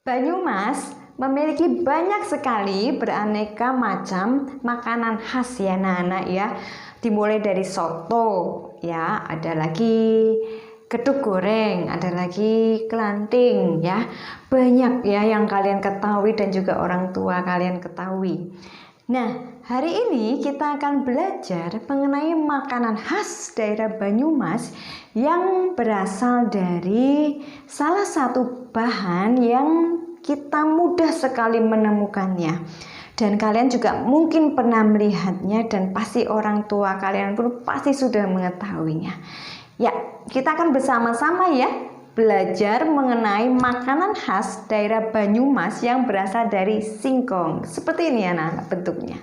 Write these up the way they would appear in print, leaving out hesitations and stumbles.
Banyumas memiliki banyak sekali beraneka macam makanan khas ya anak-anak ya. Dimulai dari soto ya, ada lagi geduk goreng, ada lagi kelanting ya. Banyak ya yang kalian ketahui dan juga orang tua kalian ketahui. Nah, hari ini kita akan belajar mengenai makanan khas daerah Banyumas yang berasal dari salah satu bahan yang kita mudah sekali menemukannya. Dan kalian juga mungkin pernah melihatnya dan pasti orang tua kalian pun pasti sudah mengetahuinya. Ya, kita akan bersama-sama ya belajar mengenai makanan khas daerah Banyumas yang berasal dari singkong. Seperti ini anak-anak bentuknya.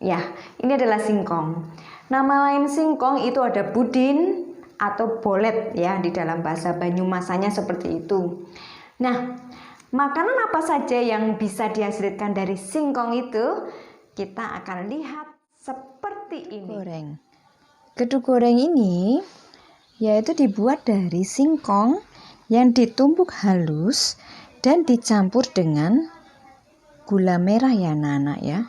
Ya, ini adalah singkong. Nama lain singkong itu ada budin atau bolet ya, di dalam bahasa Banyumasannya seperti itu. Nah, makanan apa saja yang bisa dihasilkan dari singkong itu? Kita akan lihat seperti ini. Geduk goreng ini yaitu dibuat dari singkong yang ditumbuk halus dan dicampur dengan gula merah ya anak-anak ya.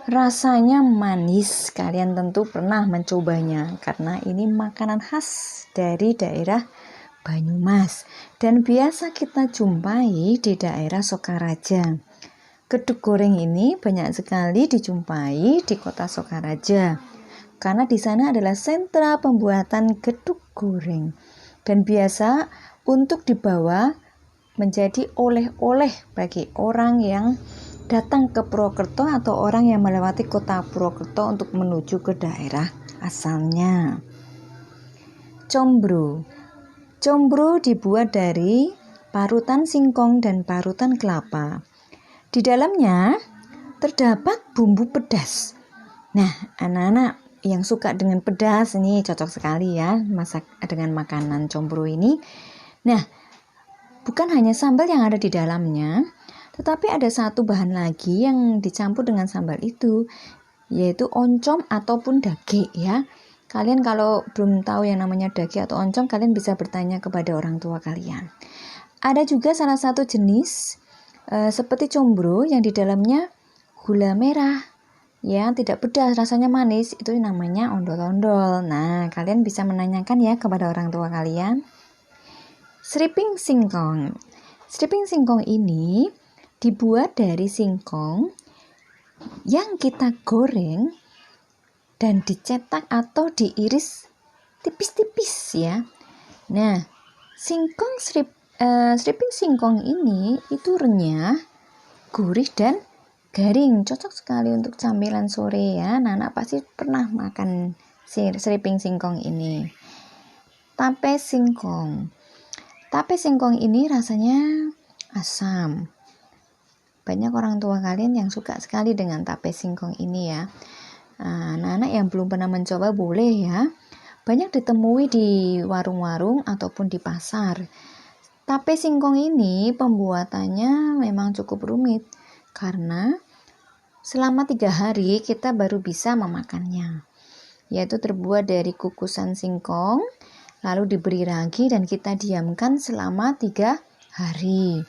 Rasanya manis, kalian tentu pernah mencobanya karena ini makanan khas dari daerah Banyumas dan biasa kita jumpai di daerah Sokaraja. Geduk goreng ini banyak sekali dijumpai di kota Sokaraja karena di sana adalah sentra pembuatan geduk goreng dan biasa untuk dibawa menjadi oleh-oleh bagi orang yang datang ke Purwokerto atau orang yang melewati kota Purwokerto untuk menuju ke daerah asalnya. Combro dibuat dari parutan singkong dan parutan kelapa. Di dalamnya terdapat bumbu pedas. Nah, anak-anak yang suka dengan pedas ini cocok sekali ya masak dengan makanan combro ini. Nah, bukan hanya sambal yang ada di dalamnya, tetapi ada satu bahan lagi yang dicampur dengan sambal itu, yaitu oncom ataupun dage ya. Kalian kalau belum tahu yang namanya dage atau oncom, kalian bisa bertanya kepada orang tua kalian. Ada juga salah satu jenis seperti combro yang di dalamnya gula merah ya, tidak pedas, rasanya manis, itu namanya ondol-ondol. Nah, kalian bisa menanyakan ya kepada orang tua kalian. Sriping singkong ini dibuat dari singkong yang kita goreng dan dicetak atau diiris tipis-tipis ya. Nah, sriping singkong ini itu renyah, gurih dan garing, cocok sekali untuk camilan sore ya. Anak-anak pasti pernah makan sriping singkong ini. Tape singkong ini rasanya asam. Banyak orang tua kalian yang suka sekali dengan tape singkong ini ya. Anak-anak yang belum pernah mencoba boleh ya. Banyak ditemui di warung-warung ataupun di pasar. Tape singkong ini pembuatannya memang cukup rumit karena selama 3 hari kita baru bisa memakannya. Yaitu terbuat dari kukusan singkong, lalu diberi ragi dan kita diamkan selama 3 hari.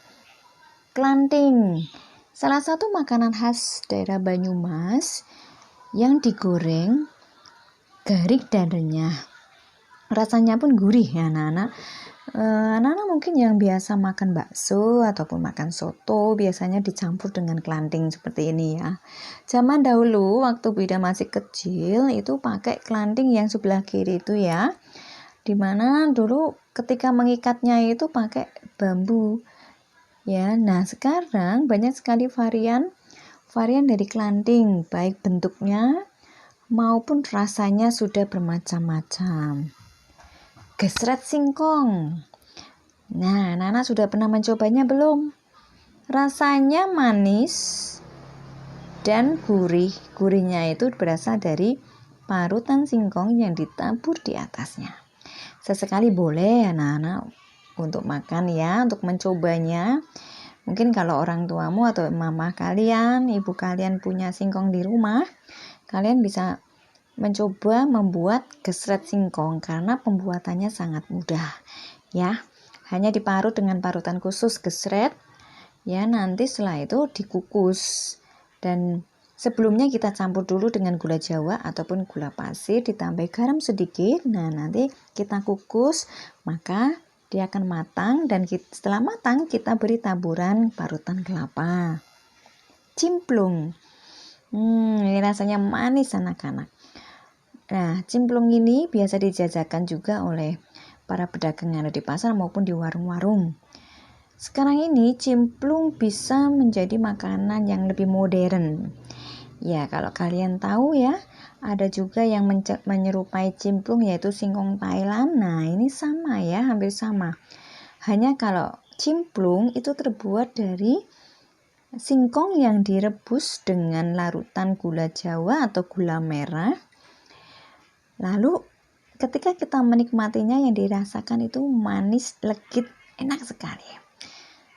Kelanting, salah satu makanan khas daerah Banyumas yang digoreng, garing dan renyah. Rasanya pun gurih ya anak-anak. Anak-anak mungkin yang biasa makan bakso ataupun makan soto biasanya dicampur dengan kelanting seperti ini ya. Zaman dahulu waktu Bida masih kecil itu pakai kelanting yang sebelah kiri itu ya. Dimana dulu ketika mengikatnya itu pakai bambu ya. Nah, sekarang banyak sekali varian dari kelanting, baik bentuknya maupun rasanya sudah bermacam-macam. Gesret singkong. Nah, anak-anak sudah pernah mencobanya belum? Rasanya manis dan gurih. Gurihnya itu berasal dari parutan singkong yang ditabur di atasnya. Sesekali boleh anak-anak untuk makan ya, untuk mencobanya. Mungkin kalau orang tuamu atau mama kalian, ibu kalian punya singkong di rumah, kalian bisa mencoba membuat gesret singkong karena pembuatannya sangat mudah ya. Hanya diparut dengan parutan khusus gesret Ya, nanti setelah itu dikukus. Dan sebelumnya kita campur dulu dengan gula Jawa ataupun gula pasir, ditambah garam sedikit. Nah, nanti kita kukus, maka dia akan matang, dan setelah matang kita beri taburan parutan kelapa. Cimplung. Ini rasanya manis anak-anak. Nah, cimplung ini biasa dijajakan juga oleh para pedagang yang ada di pasar maupun di warung-warung. Sekarang ini cimplung bisa menjadi makanan yang lebih modern. Ya, kalau kalian tahu ya, ada juga yang menyerupai cimplung yaitu singkong Thailand. Nah, ini sama ya, hampir sama. Hanya kalau cimplung itu terbuat dari singkong yang direbus dengan larutan gula Jawa atau gula merah. Lalu ketika kita menikmatinya yang dirasakan itu manis, legit, enak sekali.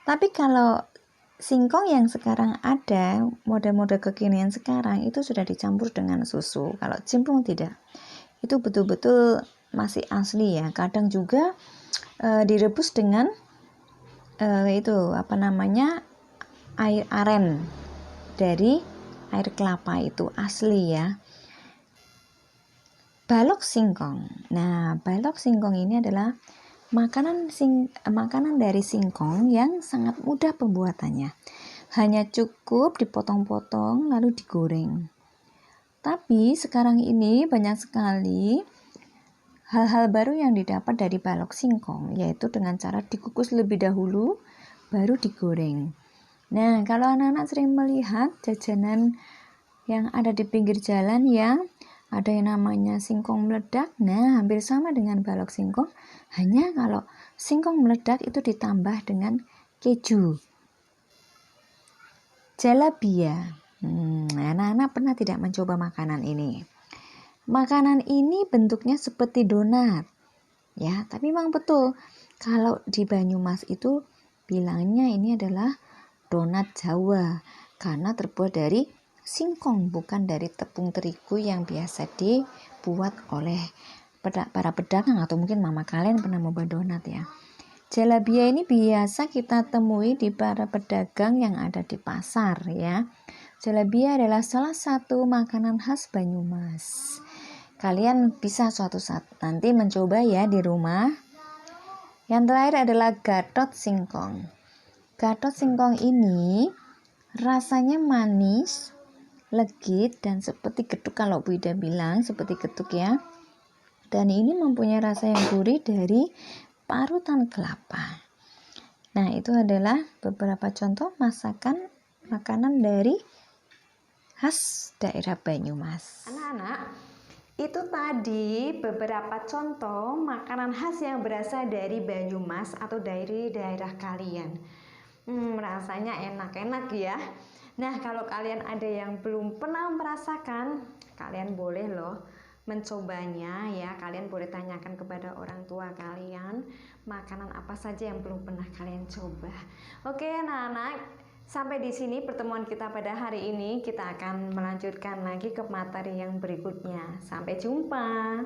Tapi kalau singkong yang sekarang ada, model-model kekinian sekarang itu sudah dicampur dengan susu. Kalau cimplung tidak. Itu betul-betul masih asli ya. Kadang juga direbus dengan air aren dari air kelapa, itu asli ya. Balok singkong. Nah, balok singkong ini adalah makanan dari singkong yang sangat mudah pembuatannya. Hanya cukup dipotong-potong lalu digoreng. Tapi sekarang ini banyak sekali hal-hal baru yang didapat dari balok singkong, yaitu dengan cara dikukus lebih dahulu baru digoreng. Nah, kalau anak-anak sering melihat jajanan yang ada di pinggir jalan yang ada yang namanya singkong meledak, nah hampir sama dengan balok singkong, hanya kalau singkong meledak itu ditambah dengan keju. Jalabia. Anak-anak pernah tidak mencoba makanan ini? Makanan ini bentuknya seperti donat. Ya, tapi memang betul. Kalau di Banyumas itu bilangnya ini adalah donat Jawa karena terbuat dari singkong, bukan dari tepung terigu yang biasa dibuat oleh para pedagang, atau mungkin mama kalian pernah membuat donat ya. Jalabia ini biasa kita temui di para pedagang yang ada di pasar ya. Jalabia adalah salah satu makanan khas Banyumas. Kalian bisa suatu saat nanti mencoba ya di rumah. Yang terakhir adalah Gatot singkong. Gatot singkong ini rasanya manis, legit, dan seperti getuk. Kalau Bu Ida bilang seperti getuk ya. Dan ini mempunyai rasa yang gurih dari parutan kelapa. Nah, itu adalah beberapa contoh makanan dari khas daerah Banyumas. Anak-anak, itu tadi beberapa contoh makanan khas yang berasal dari Banyumas atau dari daerah kalian. Rasanya enak-enak ya. Nah, kalau kalian ada yang belum pernah merasakan, kalian boleh loh mencobanya ya. Kalian boleh tanyakan kepada orang tua kalian makanan apa saja yang belum pernah kalian coba. Oke, anak-anak, sampai di sini pertemuan kita pada hari ini. Kita akan melanjutkan lagi ke materi yang berikutnya. Sampai jumpa.